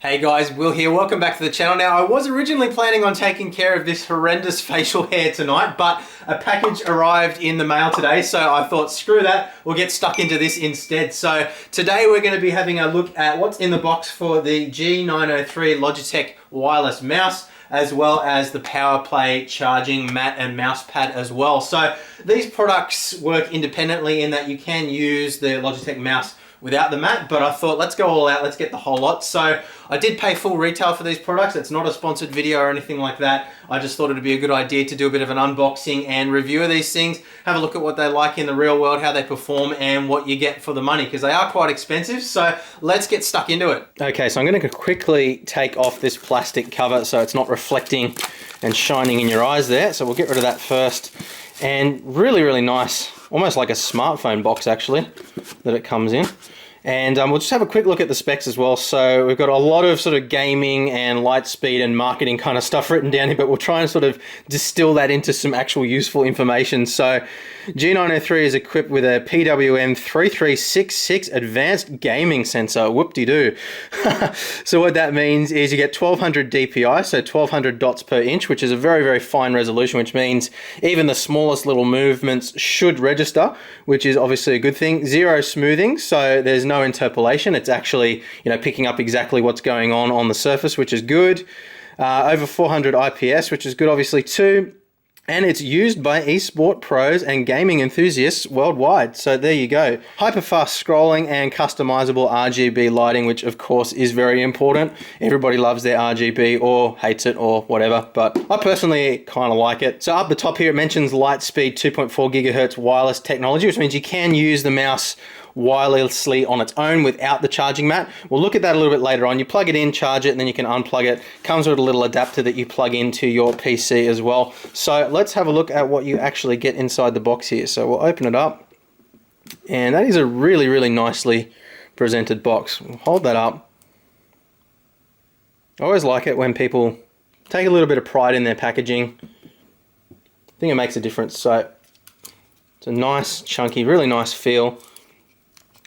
Hey guys, Will here. Welcome back to the channel. Now, I was originally planning on taking care of this horrendous facial hair tonight, but a package arrived in the mail today, so I thought, screw that, we'll get stuck into this instead. So today we're going to be having a look at what's in the box for the G903 Logitech wireless mouse, as well as the POWERPLAY charging mat and mouse pad as well. So these products work independently in that you can use the Logitech mouse without the mat, but I thought, let's go all out, let's get the whole lot. So I did pay full retail for these products. It's not a sponsored video or anything like that. I just thought it'd be a good idea to do a bit of an unboxing and review of these things, have a look at what they like in the real world, how they perform, and what you get for the money, because they are quite expensive. So let's get stuck into it. Okay, so I'm going to quickly take off this plastic cover so it's not reflecting and shining in your eyes there. So we'll get rid of that first. And really, really nice, almost like a smartphone box actually, that it comes in. And we'll just have a quick look at the specs as well. So we've got a lot of sort of gaming and light speed and marketing kind of stuff written down here, but we'll try and sort of distill that into some actual useful information. So G903 is equipped with a PWM3366 advanced gaming sensor. Whoop-de-doo. So what that means is you get 1200 DPI, so 1200 dots per inch, which is a very, very fine resolution, which means even the smallest little movements should register, which is obviously a good thing. Zero smoothing, so there's no interpolation. It's actually, picking up exactly what's going on the surface, which is good. Over 400 IPS, which is good obviously too. And it's used by esport pros and gaming enthusiasts worldwide. So there you go. Hyper-fast scrolling and customizable RGB lighting, which of course is very important. Everybody loves their RGB or hates it or whatever, but I personally kind of like it. So up the top here, it mentions light speed 2.4 gigahertz wireless technology, which means you can use the mouse wirelessly on its own without the charging mat. We'll look at that a little bit later on. You plug it in, charge it, and then you can unplug it. Comes with a little adapter that you plug into your PC as well. So let's have a look at what you actually get inside the box here. So we'll open it up, and that is a really, really nicely presented box. We'll hold that up. I always like it when people take a little bit of pride in their packaging. I think it makes a difference. So it's a nice, chunky, really nice feel.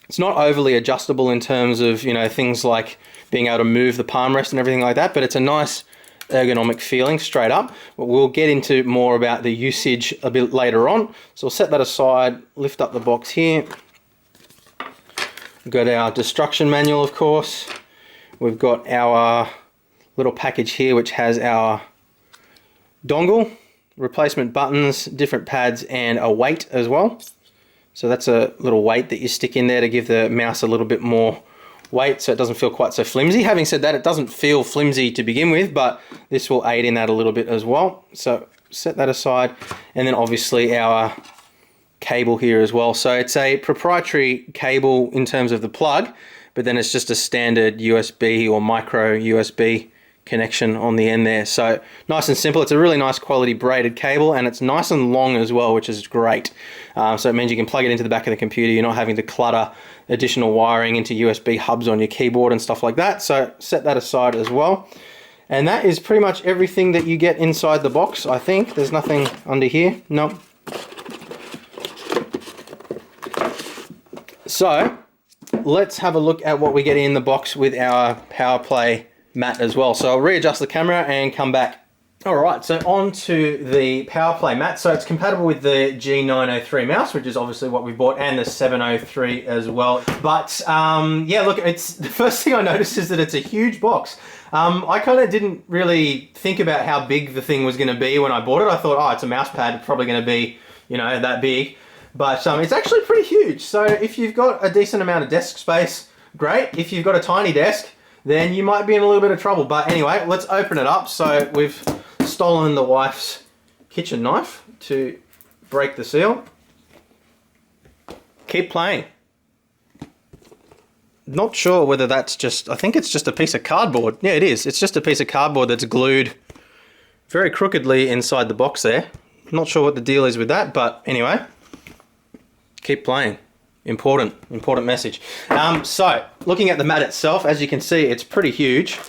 It's not overly adjustable in terms of, things like being able to move the palm rest and everything like that, but it's a nice ergonomic feeling straight up. But we'll get into more about the usage a bit later on. So we'll set that aside, lift up the box here. We've got our destruction manual, of course. We've got our little package here, which has our dongle, replacement buttons, different pads, and a weight as well. So that's a little weight that you stick in there to give the mouse a little bit more weight so it doesn't feel quite so flimsy. Having said that, it doesn't feel flimsy to begin with, but this will aid in that a little bit as well. So set that aside. And then obviously our cable here as well. So it's a proprietary cable in terms of the plug, but then it's just a standard USB or micro USB connection on the end there. So nice and simple. It's a really nice quality braided cable, and it's nice and long as well, which is great. So it means you can plug it into the back of the computer. You're not having to clutter additional wiring into USB hubs on your keyboard and stuff like that. So set that aside as well. And that is pretty much everything that you get inside the box, I think. There's nothing under here. Nope. So let's have a look at what we get in the box with our POWERPLAY mat as well. So I'll readjust the camera and come back. Alright, so on to the POWERPLAY mat. So it's compatible with the G903 mouse, which is obviously what we bought, and the 703 as well. But yeah, look, it's the first thing I noticed is that it's a huge box. I kind of didn't really think about how big the thing was going to be when I bought it. I thought, oh, it's a mouse pad, it's probably going to be, that big. But it's actually pretty huge. So if you've got a decent amount of desk space, great. If you've got a tiny desk, then you might be in a little bit of trouble. But anyway, let's open it up. So we've stolen the wife's kitchen knife to break the seal. Keep playing. Not sure whether that's just, I think it's just a piece of cardboard. Yeah, it is. It's just a piece of cardboard that's glued very crookedly inside the box there. Not sure what the deal is with that, but anyway, keep playing. Important message. So, looking at the mat itself, as you can see, it's pretty huge.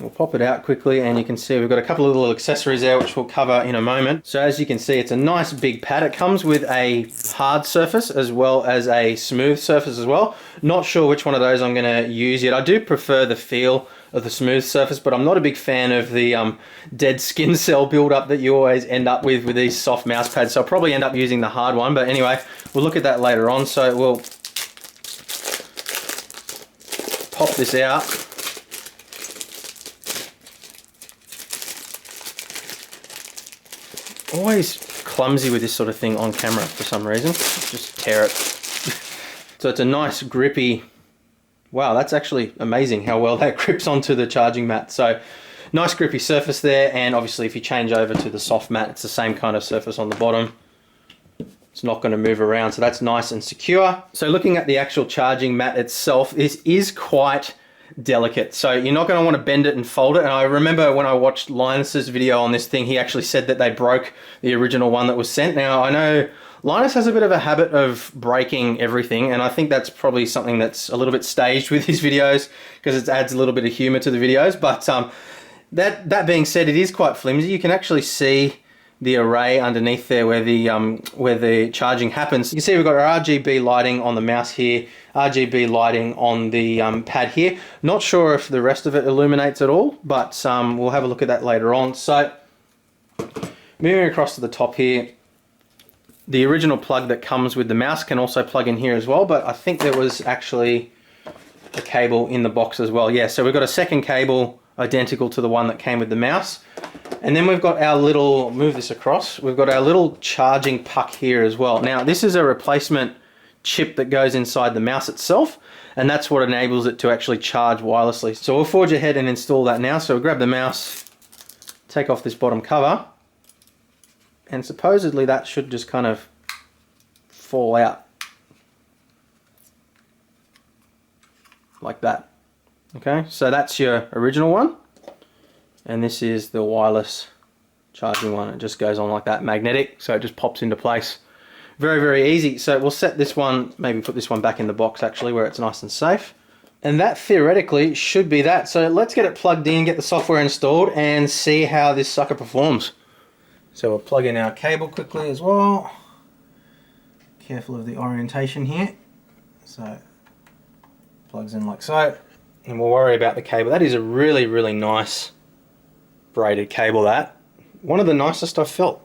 We'll pop it out quickly, and you can see we've got a couple of little accessories there which we'll cover in a moment. So as you can see, it's a nice big pad. It comes with a hard surface as well as a smooth surface as well. Not sure which one of those I'm going to use yet. I do prefer the feel of the smooth surface, but I'm not a big fan of the dead skin cell buildup that you always end up with these soft mouse pads. So I'll probably end up using the hard one, but anyway, we'll look at that later on. So we'll pop this out. Always clumsy with this sort of thing on camera for some reason. Just tear it. So it's a nice grippy, wow, that's actually amazing how well that grips onto the charging mat. So nice grippy surface there, and obviously if you change over to the soft mat, it's the same kind of surface on the bottom. It's not going to move around, so that's nice and secure. So looking at the actual charging mat itself, this is quite delicate, so you're not going to want to bend it and fold it. And I remember when I watched Linus's video on this thing, he actually said that they broke the original one that was sent. Now I know Linus has a bit of a habit of breaking everything, and I think that's probably something that's a little bit staged with his videos because it adds a little bit of humor to the videos. But that being said, it is quite flimsy. You can actually see the array underneath there where the charging happens. You can see we've got our RGB lighting on the mouse here, RGB lighting on the pad here. Not sure if the rest of it illuminates at all, but we'll have a look at that later on. So moving across to the top here, the original plug that comes with the mouse can also plug in here as well, but I think there was actually a cable in the box as well. Yeah, so we've got a second cable identical to the one that came with the mouse. And then we've got our little, move this across, we've got our little charging puck here as well. Now this is a replacement chip that goes inside the mouse itself, and that's what enables it to actually charge wirelessly. So we'll forge ahead and install that now. So we'll grab the mouse, take off this bottom cover, and supposedly that should just kind of fall out like that. Okay, so that's your original one. And this is the wireless charging one. It just goes on like that, magnetic, so it just pops into place. Very, very easy. So we'll set this one, maybe put this one back in the box actually where it's nice and safe. And that theoretically should be that. So let's get it plugged in, get the software installed, and see how this sucker performs. So we'll plug in our cable quickly as well. Careful of the orientation here. So plugs in like so, and we'll worry about the cable. That is a really, really nice braided cable. That one of the nicest I've felt.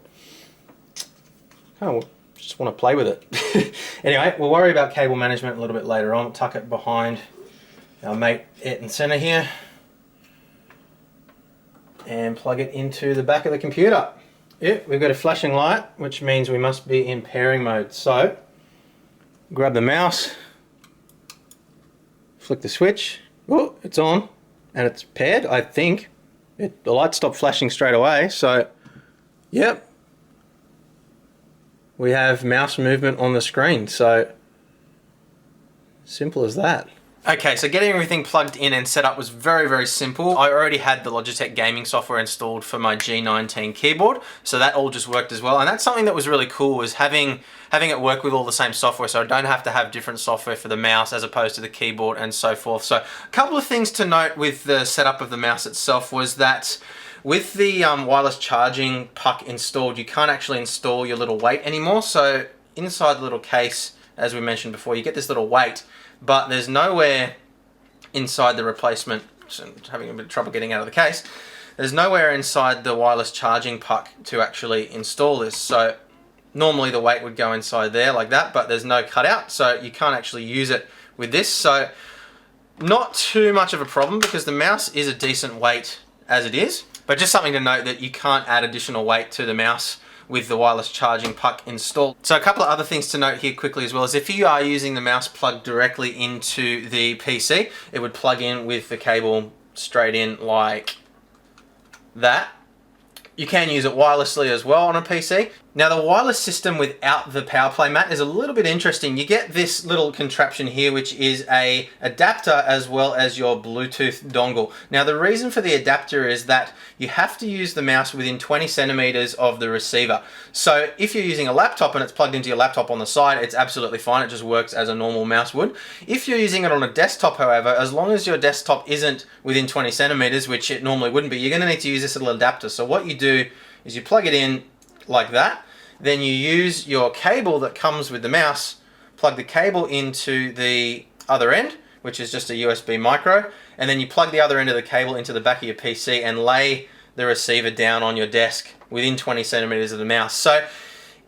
Kind of just want to play with it. Anyway, we'll worry about cable management a little bit later on. Tuck it behind our mate at and center here, and plug it into the back of the computer. Yep, we've got a flashing light, which means we must be in pairing mode. So grab the mouse, flick the switch. Oh, it's on and it's paired, I think. The light stopped flashing straight away, so yep, we have mouse movement on the screen. So simple as that. Okay, so getting everything plugged in and set up was very, very simple. I already had the Logitech gaming software installed for my G9 keyboard, so that all just worked as well. And that's something that was really cool, was having it work with all the same software, so I don't have to have different software for the mouse as opposed to the keyboard and so forth. So a couple of things to note with the setup of the mouse itself was that with the wireless charging puck installed, you can't actually install your little weight anymore. So inside the little case, as we mentioned before, you get this little weight, but there's nowhere inside the replacement, so I'm having a bit of trouble getting out of the case, there's nowhere inside the wireless charging puck to actually install this. So normally the weight would go inside there like that, but there's no cutout, so you can't actually use it with this. So not too much of a problem because the mouse is a decent weight as it is, but just something to note that you can't add additional weight to the mouse with the wireless charging puck installed. So a couple of other things to note here quickly as well is if you are using the mouse plugged directly into the PC, it would plug in with the cable straight in like that. You can use it wirelessly as well on a PC. Now the wireless system without the POWERPLAY mat is a little bit interesting. You get this little contraption here, which is a adapter as well as your Bluetooth dongle. Now the reason for the adapter is that you have to use the mouse within 20 centimeters of the receiver. So if you're using a laptop and it's plugged into your laptop on the side, it's absolutely fine. It just works as a normal mouse would. If you're using it on a desktop, however, as long as your desktop isn't within 20 centimeters, which it normally wouldn't be, you're going to need to use this little adapter. So what you do is you plug it in like that, then you use your cable that comes with the mouse, plug the cable into the other end, which is just a USB micro, and then you plug the other end of the cable into the back of your PC and lay the receiver down on your desk within 20 centimeters of the mouse. So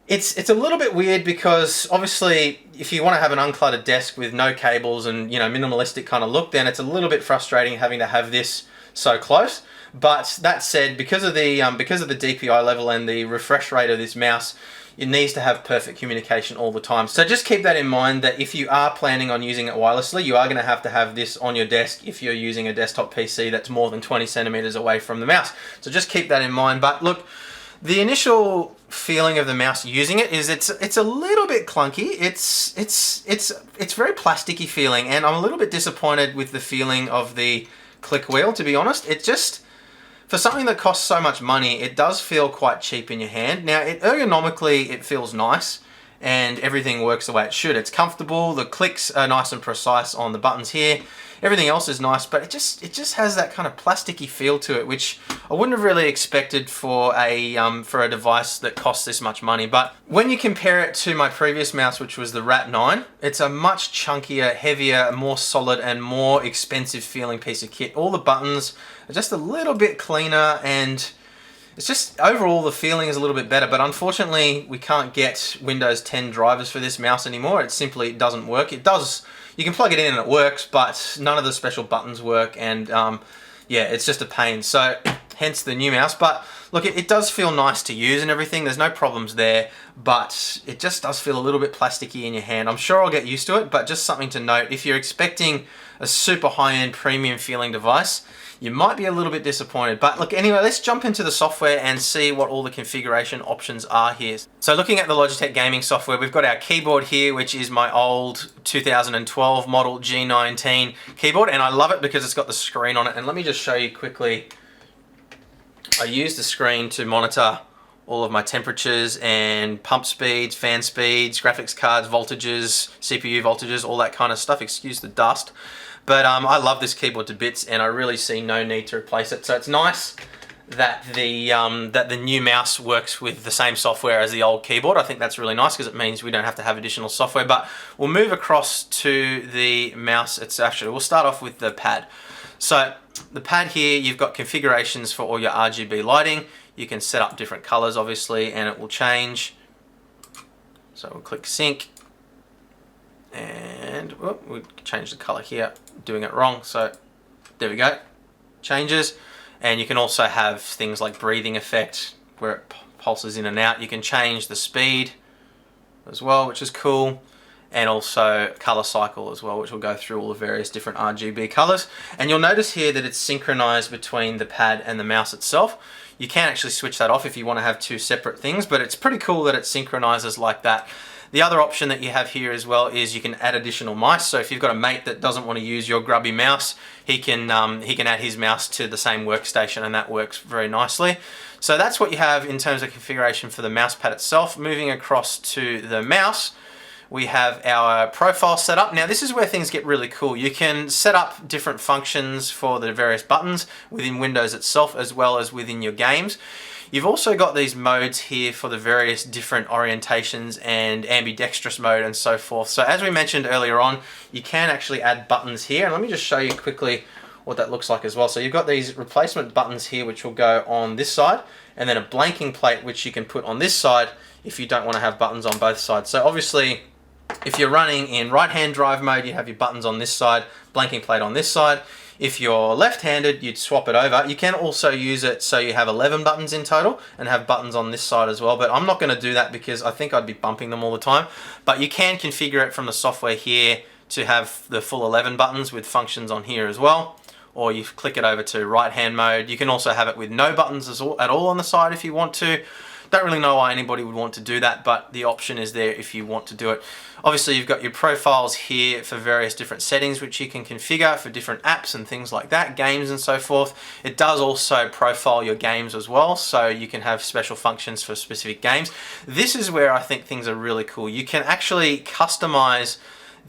it's a little bit weird because obviously if you want to have an uncluttered desk with no cables and, you know, minimalistic kind of look, then it's a little bit frustrating having to have this so close. But that said, because of the DPI level and the refresh rate of this mouse, it needs to have perfect communication all the time. So just keep that in mind, that if you are planning on using it wirelessly, you are going to have this on your desk if you're using a desktop PC that's more than 20 centimeters away from the mouse. So just keep that in mind. But look, the initial feeling of the mouse using it is it's a little bit clunky. It's very plasticky feeling, and I'm a little bit disappointed with the feeling of the click wheel, to be honest. It just, for something that costs so much money, it does feel quite cheap in your hand. Now, ergonomically, it feels nice and everything works the way it should. It's comfortable, the clicks are nice and precise on the buttons here. Everything else is nice, but it just has that kind of plasticky feel to it, which I wouldn't have really expected for a device that costs this much money. But when you compare it to my previous mouse, which was the RAT9, it's a much chunkier, heavier, more solid, and more expensive feeling piece of kit. All the buttons are just a little bit cleaner, and it's just overall the feeling is a little bit better. But unfortunately, we can't get Windows 10 drivers for this mouse anymore. It simply doesn't work. It does. You can plug it in and it works, but none of the special buttons work, and yeah, it's just a pain. So hence the new mouse. But look, it does feel nice to use and everything. There's no problems there, but it just does feel a little bit plasticky in your hand. I'm sure I'll get used to it, but just something to note, if you're expecting a super high-end premium feeling device, you might be a little bit disappointed. But look, anyway, let's jump into the software and see what all the configuration options are here. So looking at the Logitech gaming software, we've got our keyboard here, which is my old 2012 model G903 keyboard, and I love it because it's got the screen on it. And let me just show you quickly. I use the screen to monitor all of my temperatures and pump speeds, fan speeds, graphics cards, voltages, CPU voltages, all that kind of stuff. Excuse the dust. But I love this keyboard to bits, and I really see no need to replace it. So it's nice that the new mouse works with the same software as the old keyboard. I think that's really nice because it means we don't have to have additional software. But we'll move across to the mouse. We'll start off with the pad. So the pad here, you've got configurations for all your RGB lighting. You can set up different colors, obviously, and it will change. So we'll click sync. And we'll change the color here, doing it wrong, so there we go, changes. And you can also have things like breathing effect where it pulses in and out. You can change the speed as well, which is cool, and also color cycle as well, which will go through all the various different RGB colors. And you'll notice here that it's synchronized between the pad and the mouse itself. You can actually switch that off if you want to have two separate things, but it's pretty cool that it synchronizes like that. The other option that you have here as well is you can add additional mice. So if you've got a mate that doesn't want to use your grubby mouse, he can add his mouse to the same workstation, and that works very nicely. So that's what you have in terms of configuration for the mouse pad itself. Moving across to the mouse, we have our profile set up. Now this is where things get really cool. You can set up different functions for the various buttons within Windows itself, as well as within your games. You've also got these modes here for the various different orientations and ambidextrous mode and so forth. So as we mentioned earlier on, you can actually add buttons here. And let me just show you quickly what that looks like as well. So you've got these replacement buttons here, which will go on this side, and then a blanking plate, which you can put on this side if you don't want to have buttons on both sides. So obviously, if you're running in right-hand drive mode, you have your buttons on this side, blanking plate on this side. If you're left-handed, you'd swap it over. You can also use it so you have 11 buttons in total and have buttons on this side as well, but I'm not going to do that because I think I'd be bumping them all the time. But you can configure it from the software here to have the full 11 buttons with functions on here as well, or you click it over to right-hand mode. You can also have it with no buttons at all on the side if you want to. Don't really know why anybody would want to do that, but the option is there if you want to do it. Obviously, you've got your profiles here for various different settings which you can configure for different apps and things like that, games and so forth. It does also profile your games as well, so you can have special functions for specific games. This is where I think things are really cool. You can actually customize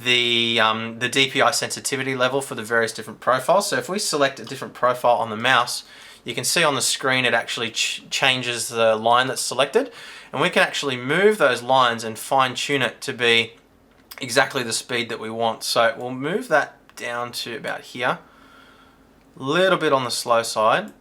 the DPI sensitivity level for the various different profiles. So if we select a different profile on the mouse, you can see on the screen it actually changes the line that's selected, and we can actually move those lines and fine tune it to be exactly the speed that we want. So we'll move that down to about here, a little bit on the slow side,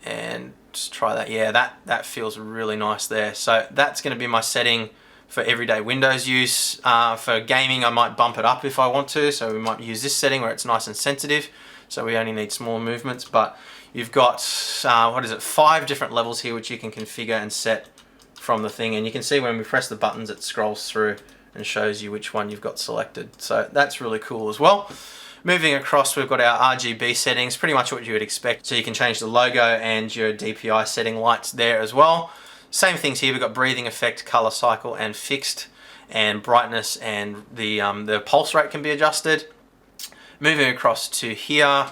and just try that. Yeah, that feels really nice there. So that's going to be my setting for everyday Windows use. For gaming, I might bump it up if I want to, so we might use this setting where it's nice and sensitive, so we only need small movements. But you've got 5 different levels here which you can configure and set from the thing, and you can see when we press the buttons it scrolls through and shows you which one you've got selected. So that's really cool as well. Moving across, we've got our RGB settings, pretty much what you would expect. So you can change the logo and your DPI setting lights there as well. Same things here, we've got breathing effect, color cycle, and fixed, and brightness, and the pulse rate can be adjusted. Moving across to here,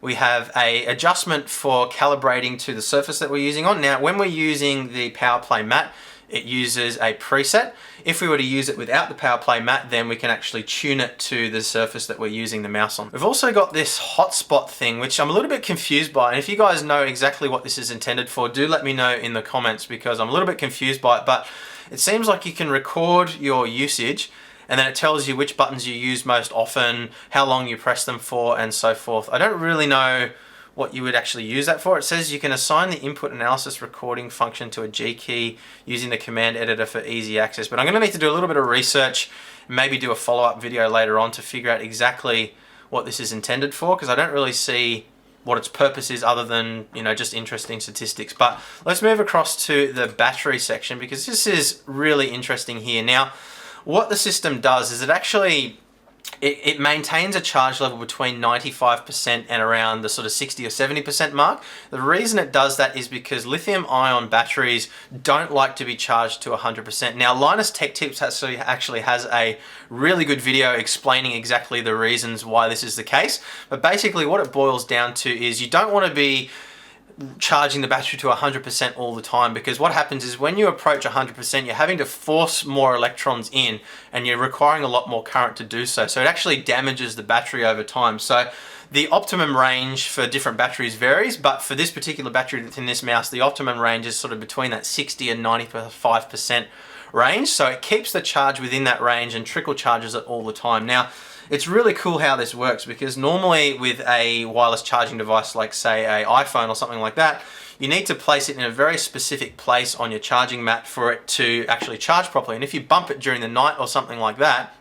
we have a adjustment for calibrating to the surface that we're using on. Now, when we're using the POWERPLAY mat, it uses a preset. If we were to use it without the POWERPLAY mat, then we can actually tune it to the surface that we're using the mouse on. We've also got this hotspot thing, which I'm a little bit confused by, and if you guys know exactly what this is intended for, do let me know in the comments, because I'm a little bit confused by it. But it seems like you can record your usage, and then it tells you which buttons you use most often, how long you press them for, and so forth. I don't really know what you would actually use that for. It says you can assign the input analysis recording function to a G key using the command editor for easy access. But I'm going to need to do a little bit of research, maybe do a follow-up video later on to figure out exactly what this is intended for, because I don't really see what its purpose is other than, you know, just interesting statistics. But let's move across to the battery section, because this is really interesting here. Now, what the system does is it actually it maintains a charge level between 95% and around the sort of 60 or 70% mark. The reason it does that is because lithium-ion batteries don't like to be charged to 100%. Now, Linus Tech Tips actually has a really good video explaining exactly the reasons why this is the case. But basically what it boils down to is you don't want to be charging the battery to 100% all the time, because what happens is when you approach 100%, you're having to force more electrons in, and you're requiring a lot more current to do so. So it actually damages the battery over time. So the optimum range for different batteries varies, but for this particular battery that's in this mouse, the optimum range is sort of between that 60 and 95% range. So it keeps the charge within that range and trickle charges it all the time. Now, it's really cool how this works, because normally with a wireless charging device like, say, an iPhone or something like that, you need to place it in a very specific place on your charging mat for it to actually charge properly. And if you bump it during the night or something like that,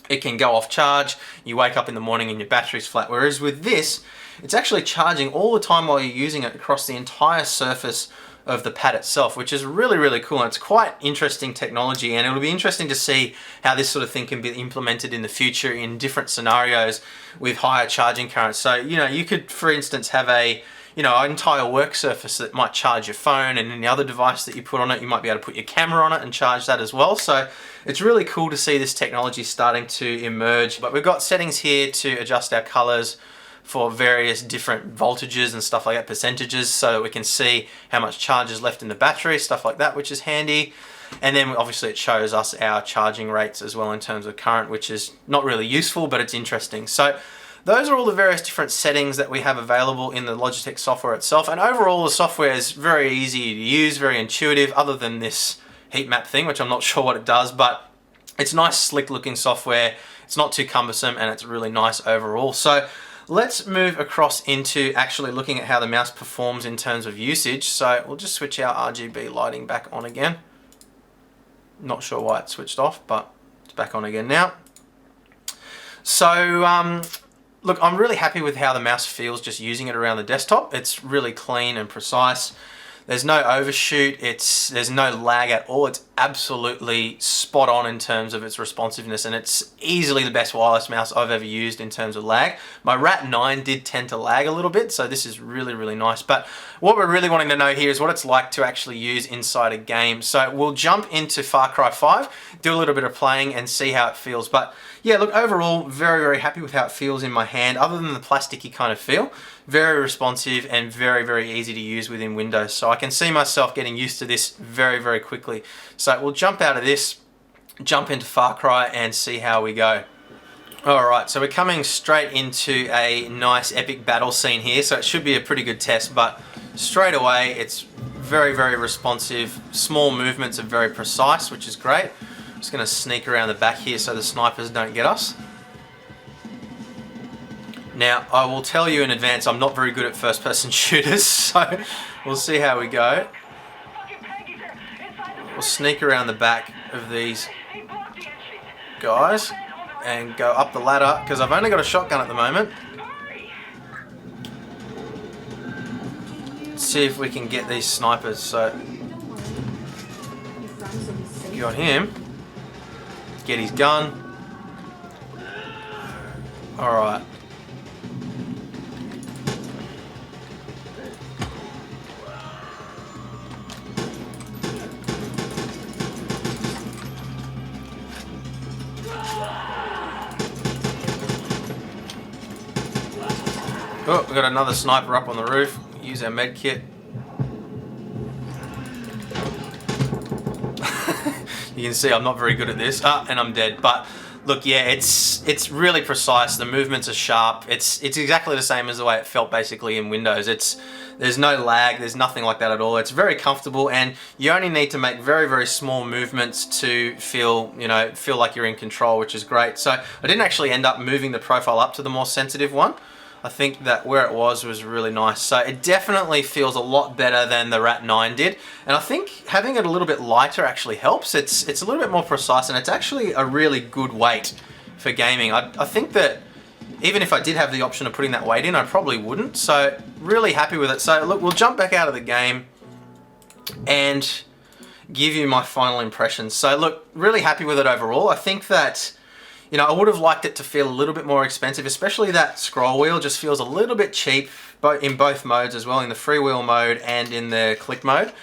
it can go off charge. You wake up in the morning and your battery's flat. Whereas with this, it's actually charging all the time while you're using it across the entire surface of the pad itself, which is really, really cool. And it's quite interesting technology, and it'll be interesting to see how this sort of thing can be implemented in the future in different scenarios with higher charging currents. So, you know, you could, for instance, have an entire work surface that might charge your phone, and any other device that you put on it, you might be able to put your camera on it and charge that as well. So it's really cool to see this technology starting to emerge. But we've got settings here to adjust our colors for various different voltages and stuff like that, percentages, so that we can see how much charge is left in the battery, stuff like that, which is handy. And then obviously it shows us our charging rates as well in terms of current, which is not really useful, but it's interesting. So those are all the various different settings that we have available in the Logitech software itself. And overall, the software is very easy to use, very intuitive, other than this heat map thing, which I'm not sure what it does, but it's nice, slick looking software. It's not too cumbersome, and it's really nice overall. So let's move across into actually looking at how the mouse performs in terms of usage. So we'll just switch our RGB lighting back on again. Not sure why it switched off, but it's back on again now. So look, I'm really happy with how the mouse feels just using it around the desktop. It's really clean and precise. There's no overshoot, there's no lag at all. It's absolutely spot on in terms of its responsiveness, and it's easily the best wireless mouse I've ever used in terms of lag. My RAT9 did tend to lag a little bit, so this is really, really nice. But what we're really wanting to know here is what it's like to actually use inside a game. So we'll jump into Far Cry 5, do a little bit of playing and see how it feels. But yeah, look, overall, very, very happy with how it feels in my hand, other than the plasticky kind of feel. Very responsive and very, very easy to use within Windows. So I can see myself getting used to this very, very quickly. So we'll jump out of this, jump into Far Cry and see how we go. Alright, so we're coming straight into a nice epic battle scene here, so it should be a pretty good test, but straight away it's very, very responsive. Small movements are very precise, which is great. I'm just going to sneak around the back here so the snipers don't get us. Now, I will tell you in advance, I'm not very good at first-person shooters, so we'll see how we go. We'll sneak around the back of these guys and go up the ladder, because I've only got a shotgun at the moment. Let's see if we can get these snipers. So, got him. Get his gun. Alright. Oh, we've got another sniper up on the roof. Use our med kit. You can see I'm not very good at this. And I'm dead. But look, yeah, it's really precise. The movements are sharp. It's exactly the same as the way it felt basically in Windows. There's no lag. There's nothing like that at all. It's very comfortable, and you only need to make very, very small movements to feel like you're in control, which is great. So I didn't actually end up moving the profile up to the more sensitive one. I think that where it was really nice. So it definitely feels a lot better than the RAT9 did. And I think having it a little bit lighter actually helps. It's a little bit more precise, and it's actually a really good weight for gaming. I think that even if I did have the option of putting that weight in, I probably wouldn't. So really happy with it. So look, we'll jump back out of the game and give you my final impressions. So look, really happy with it overall. I think that, I would have liked it to feel a little bit more expensive, especially that scroll wheel just feels a little bit cheap in both modes as well, in the freewheel mode and in the click mode.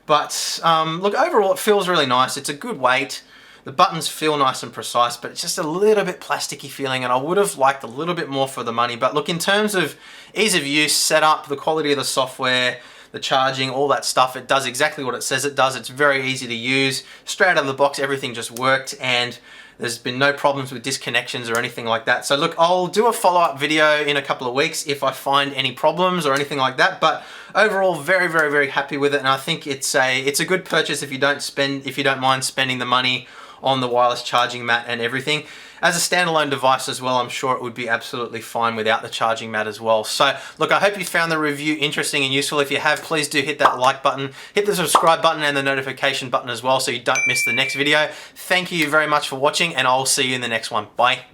But look, overall it feels really nice. It's a good weight. The buttons feel nice and precise, but it's just a little bit plasticky feeling, and I would have liked a little bit more for the money. But look, in terms of ease of use, setup, the quality of the software, the charging, all that stuff, it does exactly what it says it does. It's very easy to use. Straight out of the box, everything just worked, and there's been no problems with disconnections or anything like that. So look, I'll do a follow-up video in a couple of weeks if I find any problems or anything like that. But overall, very, very, very happy with it, and I think it's a good purchase if you don't mind spending the money on the wireless charging mat and everything. As a standalone device as well, I'm sure it would be absolutely fine without the charging mat as well. So look, I hope you found the review interesting and useful. If you have, please do hit that like button, hit the subscribe button and the notification button as well so you don't miss the next video. Thank you very much for watching, and I'll see you in the next one. Bye.